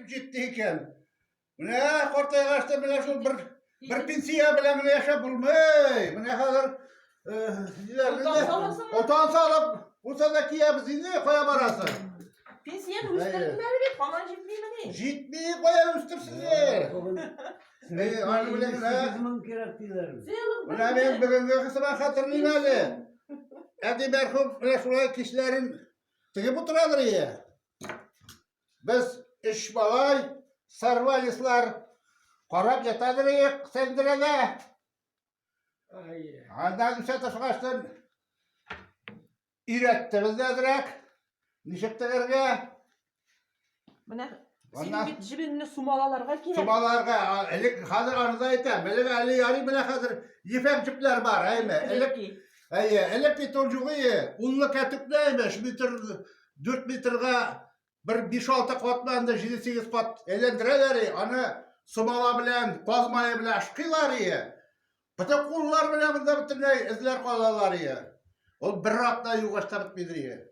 güç ciddiken. Ne kortaya kaçtı bile şu bir pensiya bilen ne yaşa bulmay. Bu ne kadar otansa alıp bu sadaki ya biz yine koya barası. Pensiyen üstlerdiler mi? Bana ciddi mi ne? Ciddi koya üstürsüzler. Anı bilen ne? Kızımın gerektiler. Buna ben bugünkü kısmına hatırlayayım hadi. Hadi merhum şuraya kişilerin tığı bu turadır ya. Biz iş balay, sarvalislar korap yatadırıyık sendirede. Handan düşe taşıkaçtın. İrettiniz nedirek. Nişiktilerge. Senin cibinine sumalalarga gerek. Sumalarga, elik hazır anıza etem. Elik eli yarı bile hazır yifek cipler var. Elik bir toncuğu unlu ketükleymiş. 4 metrega bir 5-6 kotmanda 7-8 kot elendireleri. Anı sumala bilen, kozmaya bilen aşkıları. Bütün kullar bilen bunda bütün izler kolaları. O bir rahatla yuğaçta bitmedir.